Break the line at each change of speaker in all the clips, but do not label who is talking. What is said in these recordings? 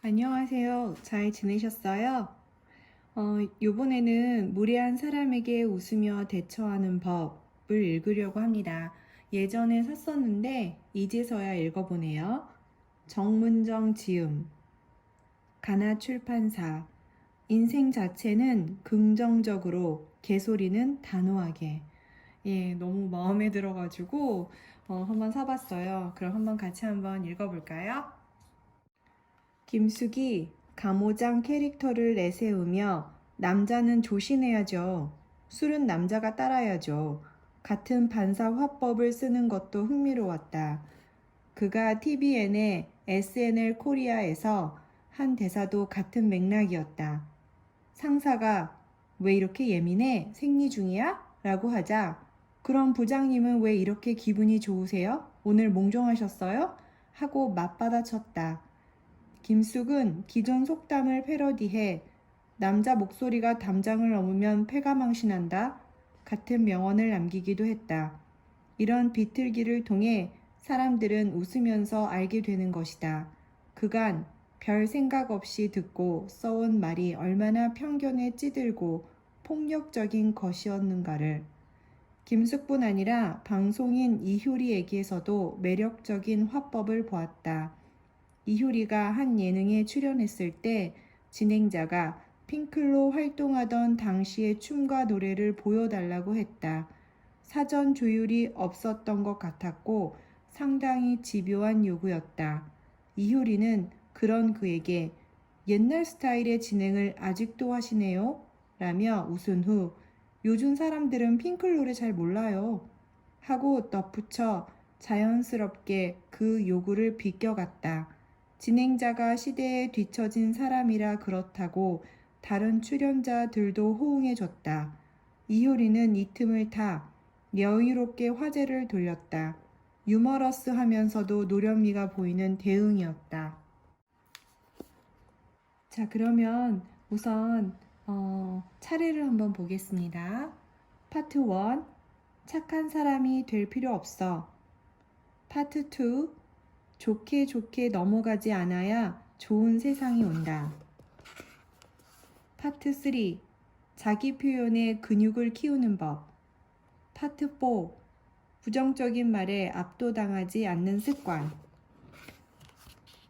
안녕하세요. 잘 지내셨어요? 요번에는 무례한 사람에게 웃으며 대처하는 법을 읽으려고 합니다. 예전에 샀었는데 이제서야 읽어보네요. 정문정 지음, 가나 출판사. 인생 자체는 긍정적으로, 개소리는 단호하게. 예, 너무 마음에 들어가지고 한번 사봤어요. 그럼 한번 같이 한번 읽어볼까요? 김숙이 가모장 캐릭터를 내세우며 남자는 조신해야죠. 술은 남자가 따라야죠. 같은 반사 화법을 쓰는 것도 흥미로웠다. 그가 TVN의 SNL 코리아에서 한 대사도 같은 맥락이었다. 상사가 왜 이렇게 예민해? 생리 중이야? 라고 하자 그럼 부장님은 왜 이렇게 기분이 좋으세요? 오늘 몽종하셨어요? 하고 맞받아쳤다. 김숙은 기존 속담을 패러디해 남자 목소리가 담장을 넘으면 패가 망신한다 같은 명언을 남기기도 했다. 이런 비틀기를 통해 사람들은 웃으면서 알게 되는 것이다. 그간 별 생각 없이 듣고 써온 말이 얼마나 편견에 찌들고 폭력적인 것이었는가를. 김숙뿐 아니라 방송인 이효리에게서도 매력적인 화법을 보았다. 이효리가 한 예능에 출연했을 때 진행자가 핑클로 활동하던 당시의 춤과 노래를 보여달라고 했다. 사전 조율이 없었던 것 같았고 상당히 집요한 요구였다. 이효리는 그런 그에게 옛날 스타일의 진행을 아직도 하시네요? 라며 웃은 후 요즘 사람들은 핑클 노래 잘 몰라요. 하고 덧붙여 자연스럽게 그 요구를 비껴갔다. 진행자가 시대에 뒤처진 사람이라 그렇다고 다른 출연자들도 호응해줬다. 이효리는 이 틈을 타 여유롭게 화제를 돌렸다. 유머러스하면서도 노련미가 보이는 대응이었다. 자, 그러면 우선 차례를 한번 보겠습니다. 파트 1, 착한 사람이 될 필요 없어. 파트 2, 좋게 좋게 넘어가지 않아야 좋은 세상이 온다. 파트 3, 자기 표현의 근육을 키우는 법. 파트 4, 부정적인 말에 압도당하지 않는 습관.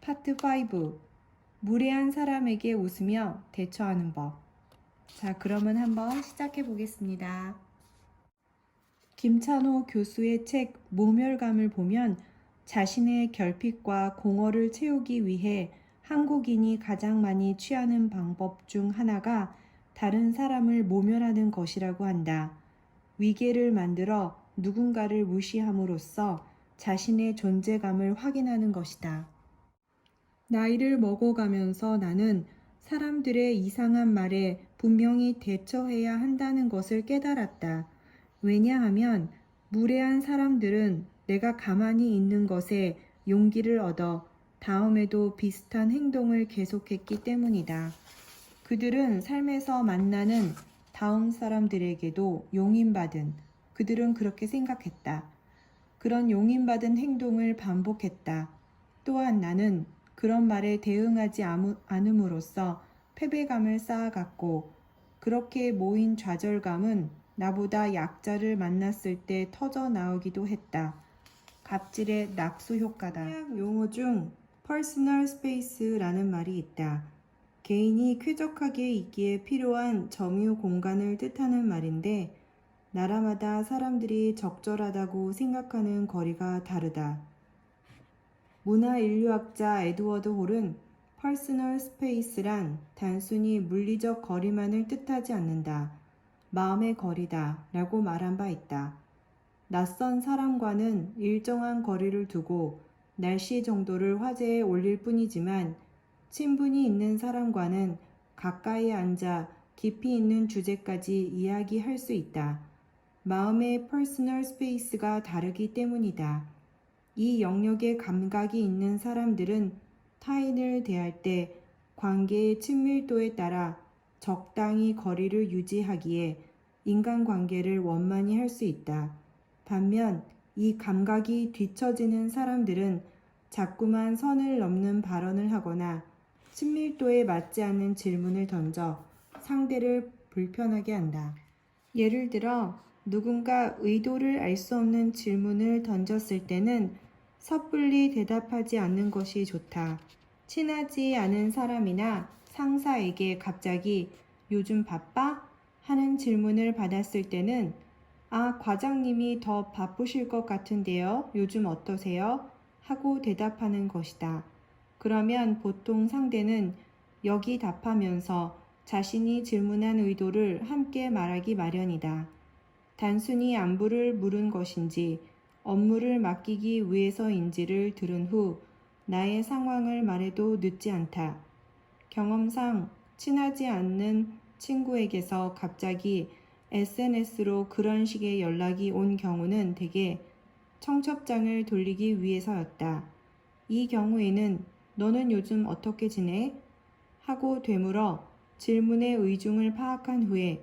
파트 5, 무례한 사람에게 웃으며 대처하는 법. 자, 그러면 한번 시작해 보겠습니다. 김찬호 교수의 책 모멸감을 보면 자신의 결핍과 공허를 채우기 위해 한국인이 가장 많이 취하는 방법 중 하나가 다른 사람을 모멸하는 것이라고 한다. 위계를 만들어 누군가를 무시함으로써 자신의 존재감을 확인하는 것이다. 나이를 먹어가면서 나는 사람들의 이상한 말에 분명히 대처해야 한다는 것을 깨달았다. 왜냐하면 무례한 사람들은 내가 가만히 있는 것에 용기를 얻어 다음에도 비슷한 행동을 계속했기 때문이다. 그들은 삶에서 만나는 다음 사람들에게도 용인받은, 그들은 그렇게 생각했다. 그런 용인받은 행동을 반복했다. 또한 나는 그런 말에 대응하지 않음으로써 패배감을 쌓아갔고, 그렇게 모인 좌절감은 나보다 약자를 만났을 때 터져 나오기도 했다. 갑질의 낙수 효과다. 통역 용어 중 퍼스널 스페이스라는 말이 있다. 개인이 쾌적하게 있기에 필요한 점유 공간을 뜻하는 말인데, 나라마다 사람들이 적절하다고 생각하는 거리가 다르다. 문화인류학자 에드워드 홀은 퍼스널 스페이스란 단순히 물리적 거리만을 뜻하지 않는다. 마음의 거리다 라고 말한 바 있다. 낯선 사람과는 일정한 거리를 두고 날씨 정도를 화제에 올릴 뿐이지만 친분이 있는 사람과는 가까이 앉아 깊이 있는 주제까지 이야기할 수 있다. 마음의 퍼스널 스페이스가 다르기 때문이다. 이 영역에 감각이 있는 사람들은 타인을 대할 때 관계의 친밀도에 따라 적당히 거리를 유지하기에 인간관계를 원만히 할 수 있다. 반면 이 감각이 뒤처지는 사람들은 자꾸만 선을 넘는 발언을 하거나 친밀도에 맞지 않는 질문을 던져 상대를 불편하게 한다. 예를 들어 누군가 의도를 알 수 없는 질문을 던졌을 때는 섣불리 대답하지 않는 것이 좋다. 친하지 않은 사람이나 상사에게 갑자기 요즘 바빠? 하는 질문을 받았을 때는 과장님이 더 바쁘실 것 같은데요. 요즘 어떠세요? 하고 대답하는 것이다. 그러면 보통 상대는 여기 답하면서 자신이 질문한 의도를 함께 말하기 마련이다. 단순히 안부를 물은 것인지 업무를 맡기기 위해서인지를 들은 후 나의 상황을 말해도 늦지 않다. 경험상 친하지 않는 친구에게서 갑자기 SNS로 그런 식의 연락이 온 경우는 대개 청첩장을 돌리기 위해서였다. 이 경우에는 너는 요즘 어떻게 지내? 하고 되물어 질문의 의중을 파악한 후에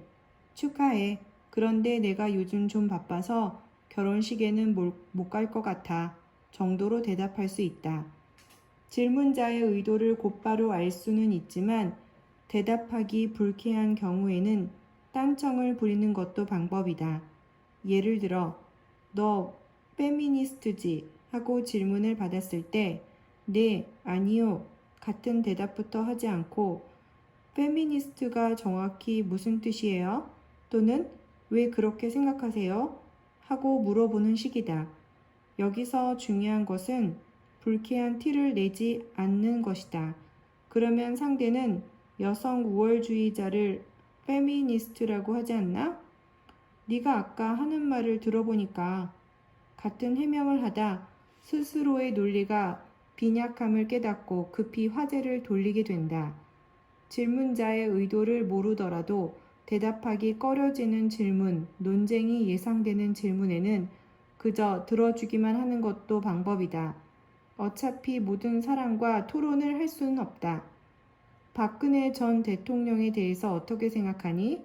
축하해. 그런데 내가 요즘 좀 바빠서 결혼식에는 못 갈 것 같아. 정도로 대답할 수 있다. 질문자의 의도를 곧바로 알 수는 있지만 대답하기 불쾌한 경우에는 딴청을 부리는 것도 방법이다. 예를 들어 너 페미니스트지? 하고 질문을 받았을 때 네, 아니요 같은 대답부터 하지 않고 페미니스트가 정확히 무슨 뜻이에요? 또는 왜 그렇게 생각하세요? 하고 물어보는 식이다. 여기서 중요한 것은 불쾌한 티를 내지 않는 것이다. 그러면 상대는 여성 우월주의자를 페미니스트라고 하지 않나? 네가 아까 하는 말을 들어보니까 같은 해명을 하다 스스로의 논리가 빈약함을 깨닫고 급히 화제를 돌리게 된다. 질문자의 의도를 모르더라도 대답하기 꺼려지는 질문, 논쟁이 예상되는 질문에는 그저 들어주기만 하는 것도 방법이다. 어차피 모든 사람과 토론을 할 수는 없다. 박근혜 전 대통령에 대해서 어떻게 생각하니?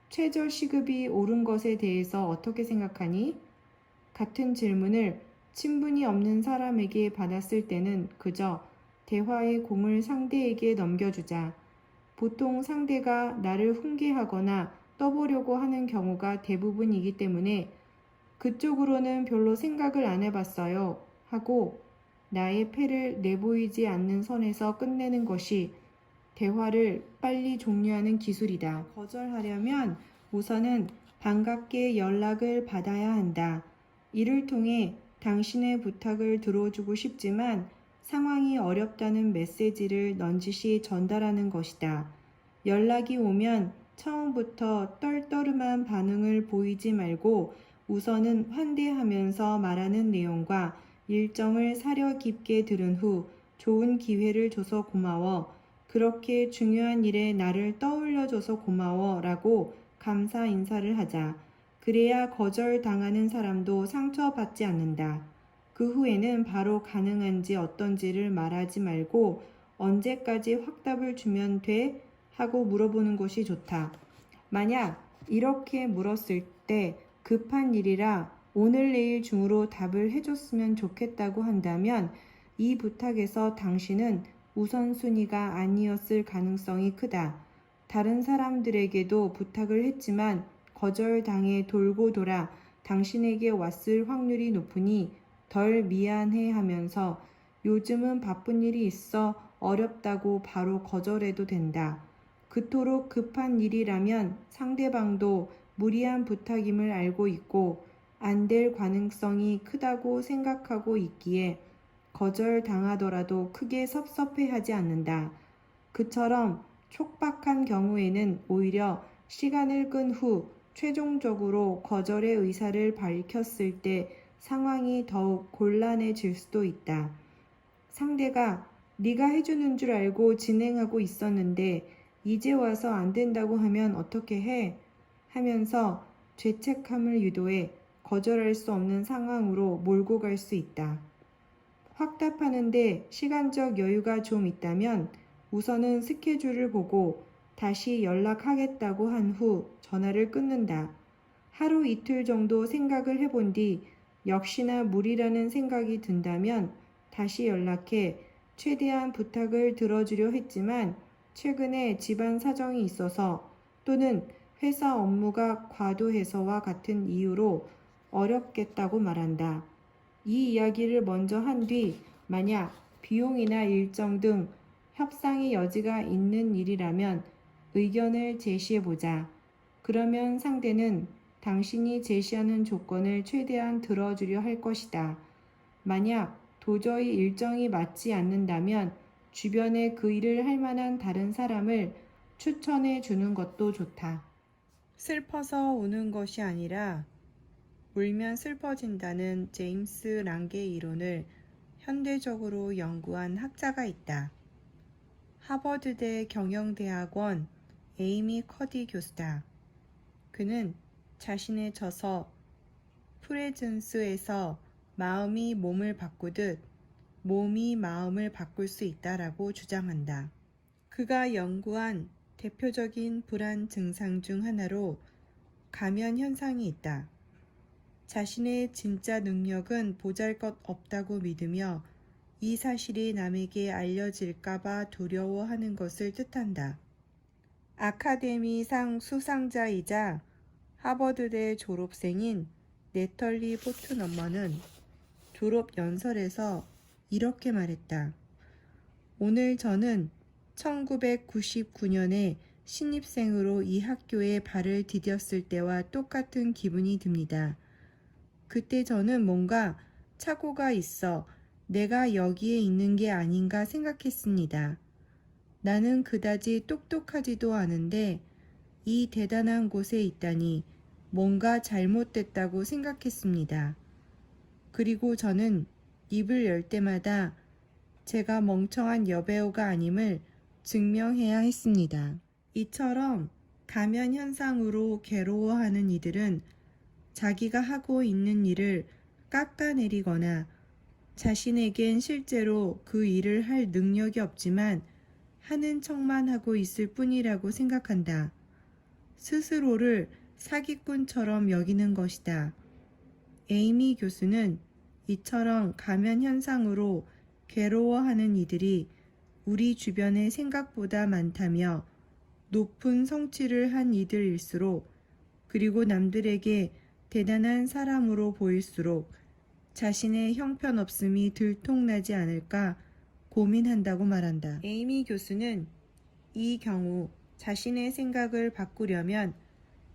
최저시급이 오른 것에 대해서 어떻게 생각하니? 같은 질문을 친분이 없는 사람에게 받았을 때는 그저 대화의 공을 상대에게 넘겨주자. 보통 상대가 나를 훈계하거나 떠보려고 하는 경우가 대부분이기 때문에 그쪽으로는 별로 생각을 안 해봤어요 하고 나의 패를 내보이지 않는 선에서 끝내는 것이 대화를 빨리 종료하는 기술이다. 거절하려면 우선은 반갑게 연락을 받아야 한다. 이를 통해 당신의 부탁을 들어주고 싶지만 상황이 어렵다는 메시지를 넌지시 전달하는 것이다. 연락이 오면 처음부터 떨떠름한 반응을 보이지 말고 우선은 환대하면서 말하는 내용과 일정을 사려 깊게 들은 후 좋은 기회를 줘서 고마워. 그렇게 중요한 일에 나를 떠올려줘서 고마워 라고 감사 인사를 하자. 그래야 거절당하는 사람도 상처받지 않는다. 그 후에는 바로 가능한지 어떤지를 말하지 말고 언제까지 확답을 주면 돼? 하고 물어보는 것이 좋다. 만약 이렇게 물었을 때 급한 일이라 오늘 내일 중으로 답을 해줬으면 좋겠다고 한다면 이 부탁에서 당신은 우선순위가 아니었을 가능성이 크다. 다른 사람들에게도 부탁을 했지만 거절당해 돌고 돌아 당신에게 왔을 확률이 높으니 덜 미안해 하면서 요즘은 바쁜 일이 있어 어렵다고 바로 거절해도 된다. 그토록 급한 일이라면 상대방도 무리한 부탁임을 알고 있고 안 될 가능성이 크다고 생각하고 있기에 거절당하더라도 크게 섭섭해하지 않는다. 그처럼 촉박한 경우에는 오히려 시간을 끈 후 최종적으로 거절의 의사를 밝혔을 때 상황이 더욱 곤란해질 수도 있다. 상대가 네가 해주는 줄 알고 진행하고 있었는데 이제 와서 안 된다고 하면 어떻게 해? 하면서 죄책감을 유도해 거절할 수 없는 상황으로 몰고 갈 수 있다. 확답하는데 시간적 여유가 좀 있다면 우선은 스케줄을 보고 다시 연락하겠다고 한 후 전화를 끊는다. 하루 이틀 정도 생각을 해본 뒤 역시나 무리라는 생각이 든다면 다시 연락해 최대한 부탁을 들어주려 했지만 최근에 집안 사정이 있어서 또는 회사 업무가 과도해서와 같은 이유로 어렵겠다고 말한다. 이 이야기를 먼저 한 뒤 만약 비용이나 일정 등 협상의 여지가 있는 일이라면 의견을 제시해보자. 그러면 상대는 당신이 제시하는 조건을 최대한 들어주려 할 것이다. 만약 도저히 일정이 맞지 않는다면 주변에 그 일을 할 만한 다른 사람을 추천해 주는 것도 좋다. 슬퍼서 우는 것이 아니라 울면 슬퍼진다는 제임스 랑게 이론을 현대적으로 연구한 학자가 있다. 하버드대 경영대학원 에이미 커디 교수다. 그는 자신의 저서 프레즌스에서 마음이 몸을 바꾸듯 몸이 마음을 바꿀 수 있다라고 주장한다. 그가 연구한 대표적인 불안 증상 중 하나로 가면 현상이 있다. 자신의 진짜 능력은 보잘것없다고 믿으며 이 사실이 남에게 알려질까봐 두려워하는 것을 뜻한다. 아카데미상 수상자이자 하버드대 졸업생인 네털리 포트넘먼은 졸업 연설에서 이렇게 말했다. 오늘 저는 1999년에 신입생으로 이 학교에 발을 디뎠을 때와 똑같은 기분이 듭니다. 그때 저는 뭔가 착오가 있어 내가 여기에 있는 게 아닌가 생각했습니다. 나는 그다지 똑똑하지도 않은데 이 대단한 곳에 있다니 뭔가 잘못됐다고 생각했습니다. 그리고 저는 입을 열 때마다 제가 멍청한 여배우가 아님을 증명해야 했습니다. 이처럼 가면 현상으로 괴로워하는 이들은 자기가 하고 있는 일을 깎아내리거나 자신에겐 실제로 그 일을 할 능력이 없지만 하는 척만 하고 있을 뿐이라고 생각한다. 스스로를 사기꾼처럼 여기는 것이다. 에이미 교수는 이처럼 가면 현상으로 괴로워하는 이들이 우리 주변에 생각보다 많다며 높은 성취를 한 이들일수록 그리고 남들에게 대단한 사람으로 보일수록 자신의 형편없음이 들통나지 않을까 고민한다고 말한다. 에이미 교수는 이 경우 자신의 생각을 바꾸려면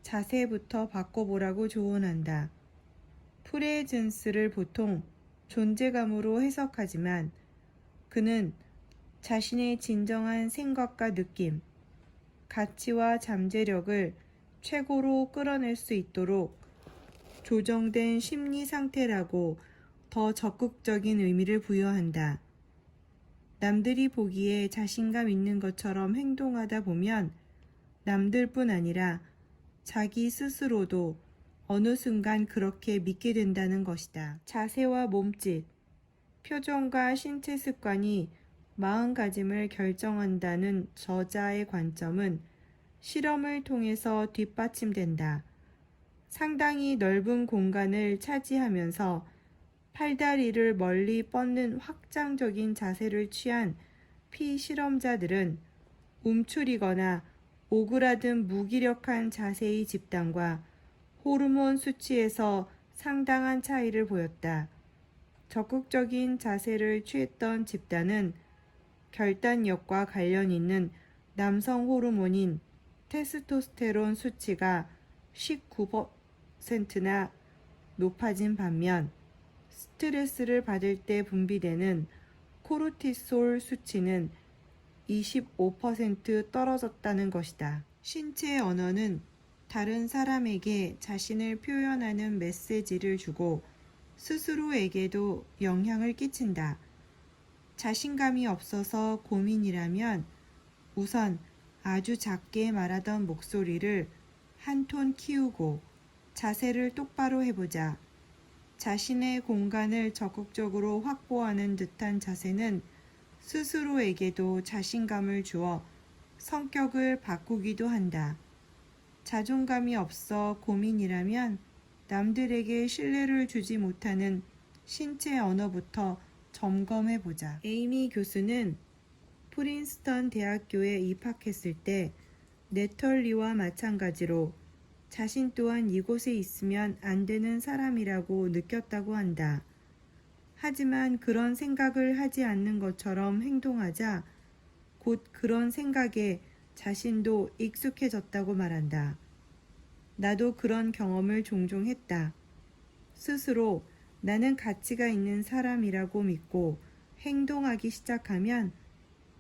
자세부터 바꿔보라고 조언한다. 프레젠스를 보통 존재감으로 해석하지만 그는 자신의 진정한 생각과 느낌, 가치와 잠재력을 최고로 끌어낼 수 있도록 조정된 심리 상태라고 더 적극적인 의미를 부여한다. 남들이 보기에 자신감 있는 것처럼 행동하다 보면 남들뿐 아니라 자기 스스로도 어느 순간 그렇게 믿게 된다는 것이다. 자세와 몸짓, 표정과 신체 습관이 마음가짐을 결정한다는 저자의 관점은 실험을 통해서 뒷받침된다. 상당히 넓은 공간을 차지하면서 팔다리를 멀리 뻗는 확장적인 자세를 취한 피실험자들은 움츠리거나 오그라든 무기력한 자세의 집단과 호르몬 수치에서 상당한 차이를 보였다. 적극적인 자세를 취했던 집단은 결단력과 관련 있는 남성 호르몬인 테스토스테론 수치가 19%나 높아진 반면 스트레스를 받을 때 분비되는 코르티솔 수치는 25% 떨어졌다는 것이다. 신체 언어는 다른 사람에게 자신을 표현하는 메시지를 주고 스스로에게도 영향을 끼친다. 자신감이 없어서 고민이라면 우선 아주 작게 말하던 목소리를 한 톤 키우고 자세를 똑바로 해보자. 자신의 공간을 적극적으로 확보하는 듯한 자세는 스스로에게도 자신감을 주어 성격을 바꾸기도 한다. 자존감이 없어 고민이라면 남들에게 신뢰를 주지 못하는 신체 언어부터 점검해 보자. 에이미 교수는 프린스턴 대학교에 입학했을 때 네털리와 마찬가지로 자신 또한 이곳에 있으면 안 되는 사람이라고 느꼈다고 한다. 하지만 그런 생각을 하지 않는 것처럼 행동하자 곧 그런 생각에 자신도 익숙해졌다고 말한다. 나도 그런 경험을 종종 했다. 스스로 나는 가치가 있는 사람이라고 믿고 행동하기 시작하면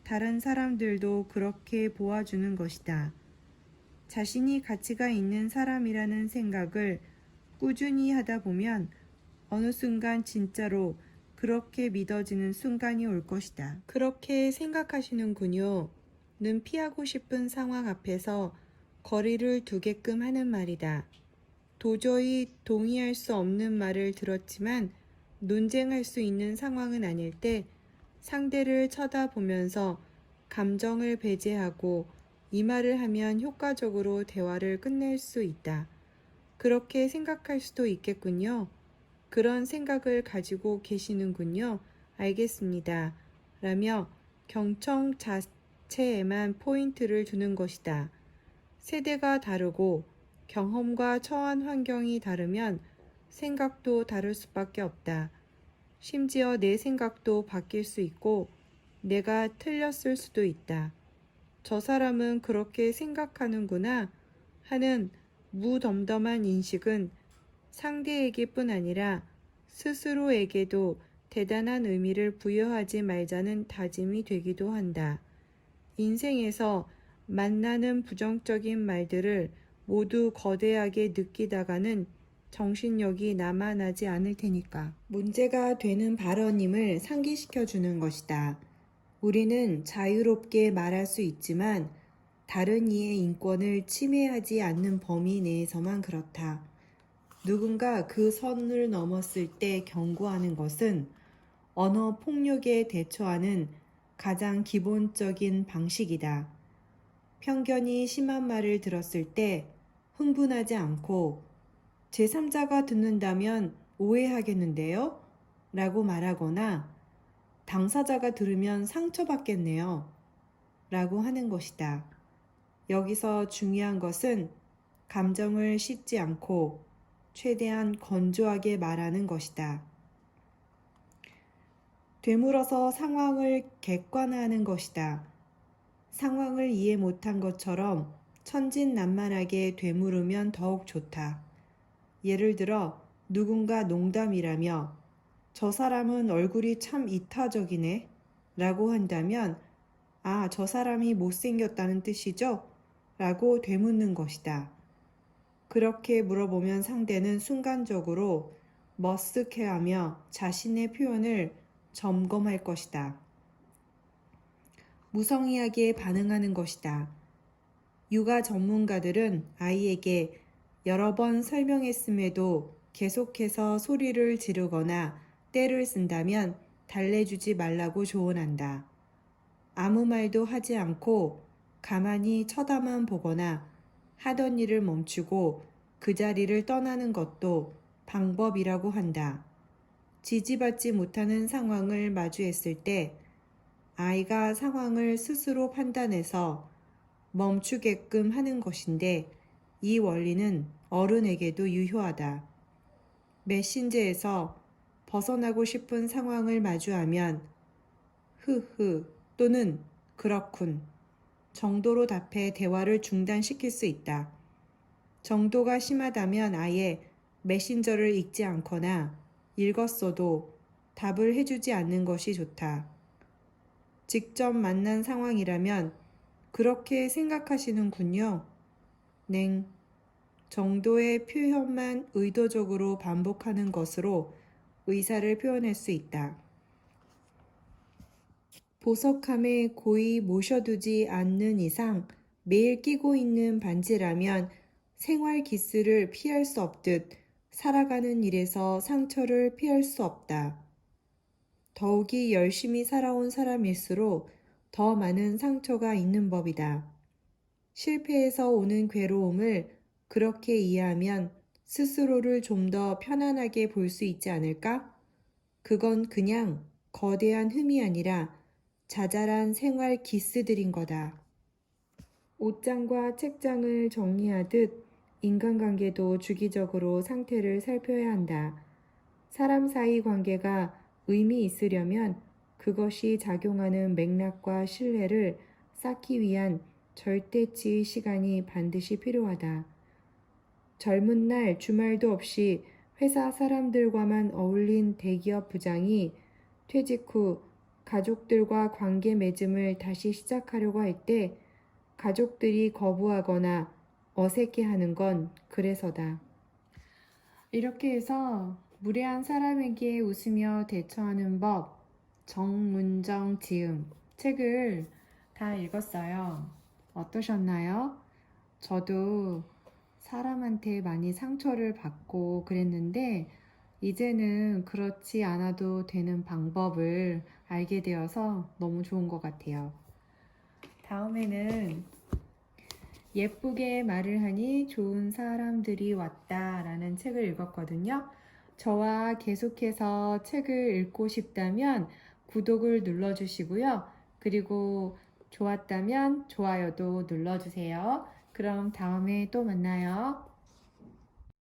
다른 사람들도 그렇게 보아주는 것이다. 자신이 가치가 있는 사람이라는 생각을 꾸준히 하다 보면 어느 순간 진짜로 그렇게 믿어지는 순간이 올 것이다. 그렇게 생각하시는군요. 는 피하고 싶은 상황 앞에서 거리를 두게끔 하는 말이다. 도저히 동의할 수 없는 말을 들었지만 논쟁할 수 있는 상황은 아닐 때 상대를 쳐다보면서 감정을 배제하고 이 말을 하면 효과적으로 대화를 끝낼 수 있다. 그렇게 생각할 수도 있겠군요. 그런 생각을 가지고 계시는군요. 알겠습니다. 라며 경청 자체에만 포인트를 두는 것이다. 세대가 다르고 경험과 처한 환경이 다르면 생각도 다를 수밖에 없다. 심지어 내 생각도 바뀔 수 있고 내가 틀렸을 수도 있다. 저 사람은 그렇게 생각하는구나 하는 무덤덤한 인식은 상대에게뿐 아니라 스스로에게도 대단한 의미를 부여하지 말자는 다짐이 되기도 한다. 인생에서 만나는 부정적인 말들을 모두 거대하게 느끼다가는 정신력이 남아나지 않을 테니까. 문제가 되는 발언임을 상기시켜 주는 것이다. 우리는 자유롭게 말할 수 있지만 다른 이의 인권을 침해하지 않는 범위 내에서만 그렇다. 누군가 그 선을 넘었을 때 경고하는 것은 언어 폭력에 대처하는 가장 기본적인 방식이다. 편견이 심한 말을 들었을 때 흥분하지 않고 제3자가 듣는다면 오해하겠는데요? 라고 말하거나 당사자가 들으면 상처받겠네요. 라고 하는 것이다. 여기서 중요한 것은 감정을 씻지 않고 최대한 건조하게 말하는 것이다. 되물어서 상황을 객관화하는 것이다. 상황을 이해 못한 것처럼 천진난만하게 되물으면 더욱 좋다. 예를 들어 누군가 농담이라며 저 사람은 얼굴이 참 이타적이네 라고 한다면 아, 저 사람이 못생겼다는 뜻이죠? 라고 되묻는 것이다. 그렇게 물어보면 상대는 순간적으로 머쓱해하며 자신의 표현을 점검할 것이다. 무성의하게 반응하는 것이다. 육아 전문가들은 아이에게 여러 번 설명했음에도 계속해서 소리를 지르거나 떼를 쓴다면 달래주지 말라고 조언한다. 아무 말도 하지 않고 가만히 쳐다만 보거나 하던 일을 멈추고 그 자리를 떠나는 것도 방법이라고 한다. 지지받지 못하는 상황을 마주했을 때 아이가 상황을 스스로 판단해서 멈추게끔 하는 것인데 이 원리는 어른에게도 유효하다. 메신저에서 벗어나고 싶은 상황을 마주하면 흐흐 또는 그렇군 정도로 답해 대화를 중단시킬 수 있다. 정도가 심하다면 아예 메신저를 읽지 않거나 읽었어도 답을 해주지 않는 것이 좋다. 직접 만난 상황이라면 그렇게 생각하시는군요. 냉. 정도의 표현만 의도적으로 반복하는 것으로 의사를 표현할 수 있다. 보석함에 고이 모셔두지 않는 이상 매일 끼고 있는 반지라면 생활 기스를 피할 수 없듯 살아가는 일에서 상처를 피할 수 없다. 더욱이 열심히 살아온 사람일수록 더 많은 상처가 있는 법이다. 실패에서 오는 괴로움을 그렇게 이해하면 스스로를 좀 더 편안하게 볼 수 있지 않을까? 그건 그냥 거대한 흠이 아니라 자잘한 생활 기스들인 거다. 옷장과 책장을 정리하듯 인간관계도 주기적으로 상태를 살펴야 한다. 사람 사이 관계가 의미 있으려면 그것이 작용하는 맥락과 신뢰를 쌓기 위한 절대치의 시간이 반드시 필요하다. 젊은 날 주말도 없이 회사 사람들과만 어울린 대기업 부장이 퇴직 후 가족들과 관계 맺음을 다시 시작하려고 할 때 가족들이 거부하거나 어색해하는 건 그래서다. 이렇게 해서 무례한 사람에게 웃으며 대처하는 법, 정문정 지음 책을 다 읽었어요. 어떠셨나요? 저도 사람한테 많이 상처를 받고 그랬는데 이제는 그렇지 않아도 되는 방법을 알게 되어서 너무 좋은 것 같아요. 다음에는 예쁘게 말을 하니 좋은 사람들이 왔다라는 책을 읽었거든요. 저와 계속해서 책을 읽고 싶다면 구독을 눌러주시고요. 그리고 좋았다면 좋아요도 눌러주세요. 그럼 다음에 또 만나요.